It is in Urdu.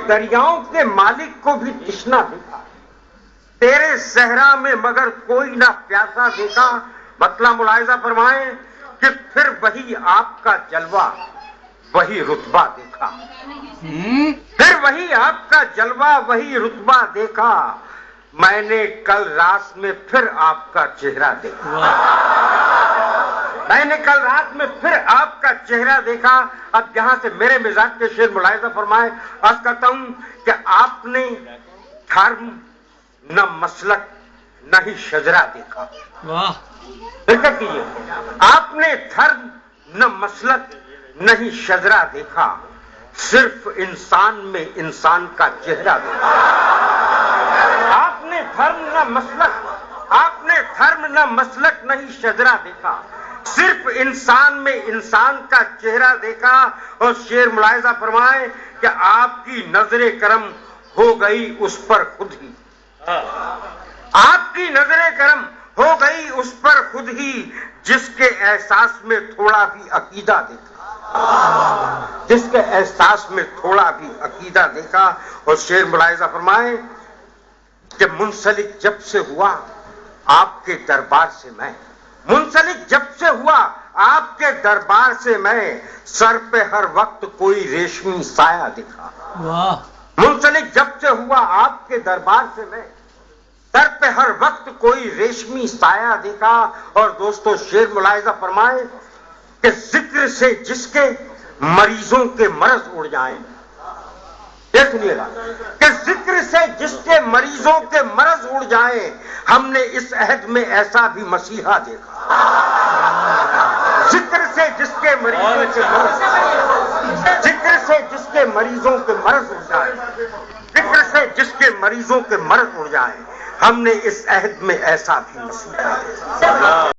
دریاؤں کے مالک کو بھی تشنا دیکھا، تیرے صحرا میں مگر کوئی نہ پیاسا دیکھا. مطلب ملاحظہ فرمائیں کہ پھر وہی آپ کا جلوہ وہی رتبہ دیکھا، پھر وہی آپ کا جلوہ وہی رتبہ دیکھا. میں نے کل رات میں پھر آپ کا چہرہ دیکھا، میں نے کل رات میں پھر آپ کا چہرہ دیکھا. اب یہاں سے میرے مزاج کے شعر ملاحظہ فرمائے. عرض کرتا ہوں کہ آپ نے دھرم نہ مسلک نہ ہی شجرا دیکھا. دقت کیجیے، آپ نے دھرم نہ مسلک نہ ہی شجرا دیکھا، صرف انسان میں انسان کا چہرہ دیکھا. آپ نے دھرم نہ مسلک، آپ نے دھرم نہ مسلک نہ ہی شجرا دیکھا، صرف انسان میں انسان کا چہرہ دیکھا. اور شعر ملاحظہ فرمائے کہ آپ کی نظر کرم ہو گئی اس پر خود ہی، آپ کی نظر کرم ہو گئی اس پر خود ہی، جس کے احساس میں تھوڑا بھی عقیدہ دیکھا، جس کے احساس میں تھوڑا بھی عقیدہ دیکھا. اور شعر ملاحظہ فرمائے کہ منسلک جب سے ہوا آپ کے دربار سے میں، منسلک جب سے ہوا آپ کے دربار سے میں، سر پہ ہر وقت کوئی ریشمی سایہ دکھا. منسلک جب سے ہوا آپ کے دربار سے میں، سر پہ ہر وقت کوئی ریشمی سایہ دیکھا. اور دوستو شعر ملاحظہ فرمائے کہ ذکر سے جس کے مریضوں کے مرض اڑ جائیں، یہ سنیے گا کہ ذکر سے جس کے مریضوں کے مرض اڑ جائیں، ہم نے اس عہد میں ایسا بھی مسیحا دیکھا. ذکر سے جس کے مریضوں کے مرض، ذکر سے جس کے مریضوں کے مرض اڑ جائیں، ذکر سے جس کے مریضوں کے مرض اڑ جائیں، ہم نے اس عہد میں ایسا بھی مسیحا دیکھا.